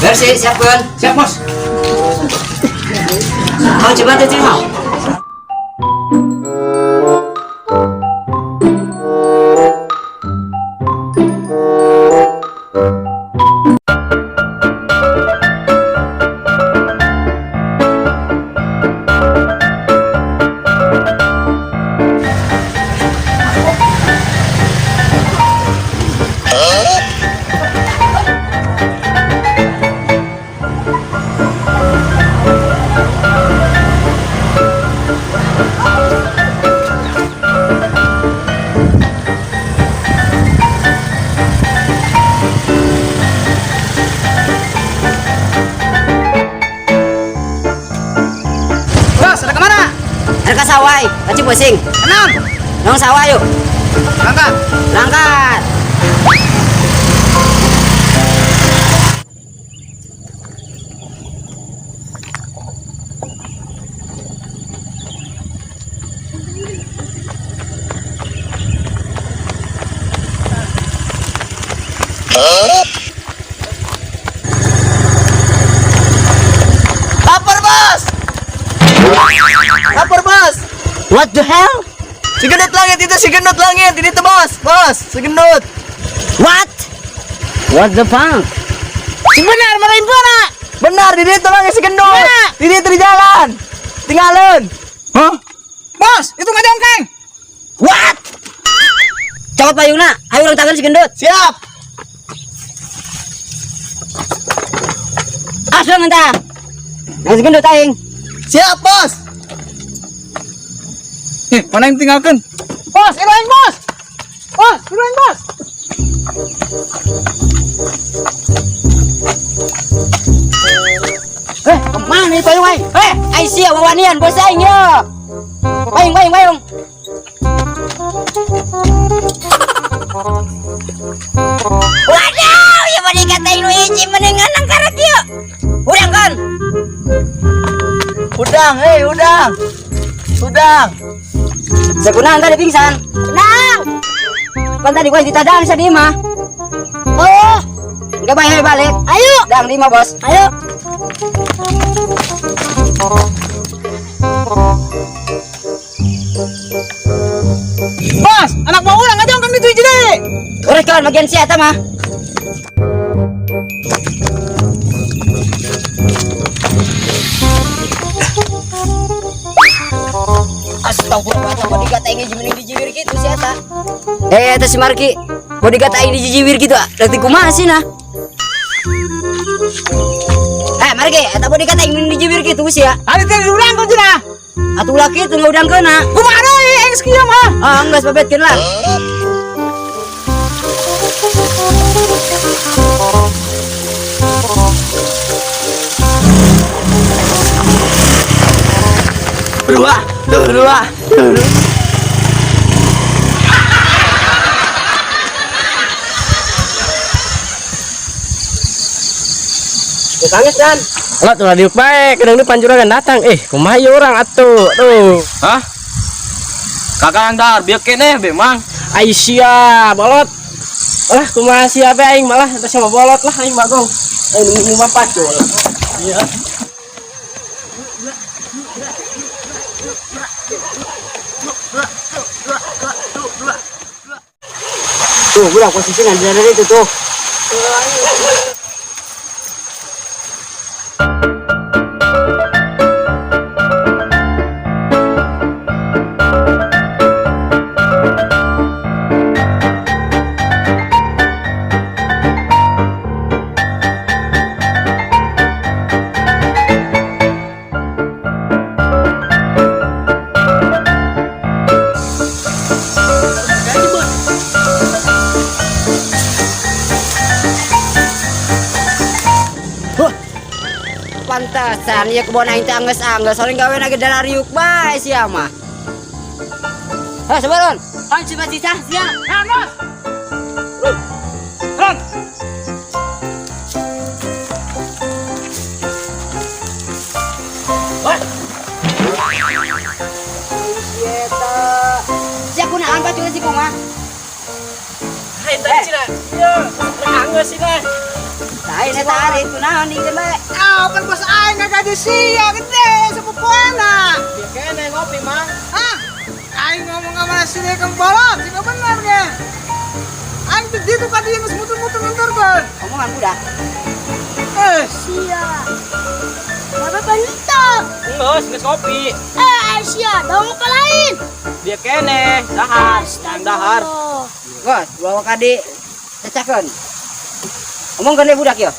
Bersih, siap Bun? Siap, Bos. Mau coba tuh mau? Ada sawai, kacau pusing. 6. Nong sawah yuk. Langkat. Langkat. Lapar, Bos. Lapar, Bos. What the hell? Si gendut langit itu, si gendut langit. Ini tuh, Bos. Bos, si gendut. What? What the fuck? Benar, marahin pula. Benar, di itu langit si gendut. Di itu di jalan. Tinggalin. Hah? Bos, itu nggak jongkeng. What? Cokot payungna, ayo urang tangan si gendut. Siap. Asal mentah. Nang si gendut aing. Siap, Bos. Mana yang tinggalkan? Bos, iroin, Bos. Bos, iroin, Bos. Kemana nih payung aing? Aing siap wawanian bos aing ya. Payung. Waduh, ya mau dikatain lu hiji mendingan nangkarak yuk. Udang kan? Udang. Sekunang tadi pingsan. Tenang. Kan tadi gua ditadang sa Dima. Oh. Enggak balik. Ayo. Dang Dima bos. Ayo. Bos, anak mau ulang aja kan itu hiji deh. Urus kawan bagian si eta mah. Astagfirullah, bodyguard aing mending dijiwir gitu si eta. Eta si Marki, bodyguard aing dijiwir gitu, leutik kumaha sih nah? Marki, eta bodyguard aing mending dijiwir gitu sih ya. Ari teh urang kau cenah. Atuh laki teu ngaudang keuna. Kumaha deui aing sakieu mah? Geus babetkeun lah. Dua. Tangis dan. Alat ulah diuk bae, kadang di panjuragan datang. Kumaha ieu urang atuh. Tuh. Hah? Kakak antar, biar kene be mang. Ai sia, bolot. Alah kumaha sia be aing malah eta sama bolot lah aing bagong. Aing mah pacul. Iya. Tuh, budak posisinya dari itu tuh. Pantesan ya kebon aing teh angges-angges soalnya gawe na gedara riuk bae sia mah. Oh, sebaron. Oh, coba cicah sia. Nah, bos. Turun. Bos. Eta. Sia kunaan pacul si Kuma. Hai, tadi cina. Iya, anggeus sih nah. Lain eta ari kunaon dikeun bae. Ah, kan bos aing ngagaji sia gede sepupuana. Dia kene ngopi, Mang. Hah? Aing ngomong sama si Kang Balot, sih bener nya. Aing tuh gitu kan dia geus muter-muter ntar kan. Omongan budak. Sia. Apa pentok? Geus ngopi. Aisyah, dong apa lain? Dia kene, dahar, yang dahar. Gos, bawa kade cacakeun. Omongkeun deui budak ya.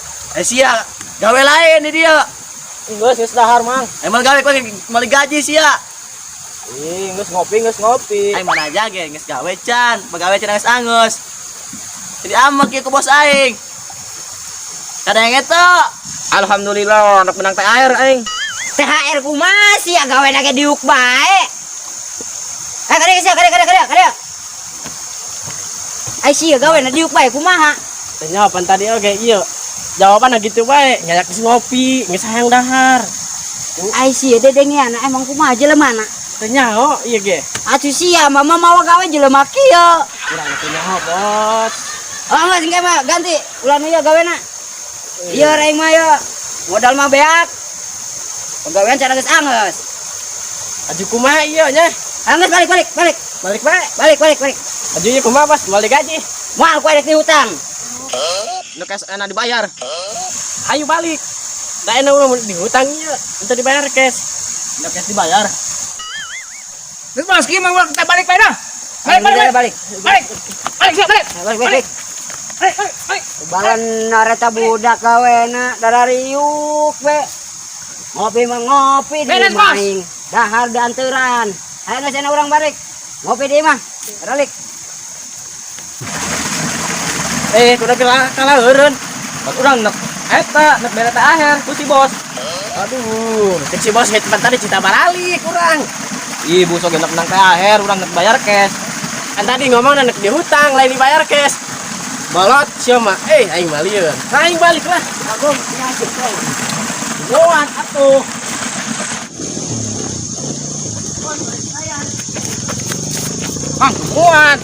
Sia, gawe lain di dia. Geus dahar, Mang. Emang gawe kok mali gaji sia. Geus ngopi. Aing mana aja ge geus gawe can, pagawe can geus angeus. Jadi amek ieu ku bos aing. Kadang eta. Alhamdulillah anak menang THR aing. THR kumaha sia gawe ge diuk bae. Kade sia. Ai sia gawe na diuk bae kumaha? Tanya apa tadi oke iya. Jawabannya gitu bae, nyayak geus ngopi, geus hayang dahar. Ai sia dedengnya emang kumaha jelemana? Tanya oh iya ge. Atuh sia mama mau gawe jelema kieu. Urang tanya oh bos. Oh enggak sing mah ganti ulah ieu gawena. Ieu reng mah ieu. Modal mah beak. Pagawean cara geus angeus. Aju kumaha iya nya? Angeus balik. Balik bae. Balik. Aju ieu kumaha pas balik gaji. Moal ku ada di hutang. Nu cash enak dibayar. Ayo balik. Da enak urang dihutang ieu, entar dibayar cash. Nu cash dibayar. Geus bos kieu mah kita balik bae dah. Balik. Balik. Balan nareta budak gawena darariuk we. Ngopi mah ngopi di Beres, Bos. maing. Dahar danteran. Ayo sana urang balik. Ngopi di mah. Balik. Kuda kalah eureun. Pas urang nek eta nek bere THR ku si bos. Aduh, cek si bos head tadi cita baralik urang. Ibu sok nek menang THR urang nek bayar cash. Kan tadi ngomong nek dihutang lain dibayar cash. Balot siapa? Aing mah lieun. Aing balik lah. Agung nyasik we. Goan atuh. Mang, Muat.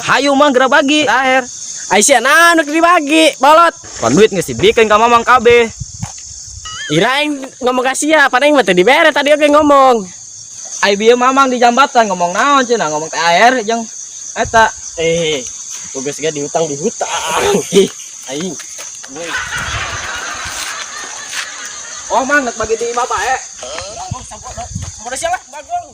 hayu mang geura bagi THR. Aisyah nah nek dibagi balot. Pan duit geus dibikeun ka mamang kabeh. Ira aing ngomong ka sia, padahal mah teu dibere tadi oge ngomong. Ai bieu mamang di jambatan ngomong naon cenah ngomong THR jeung eta. Tugas gak dihutang. Aing. Oh mang nek bagi di imah bae. Oh, sampur siapa? Bagong.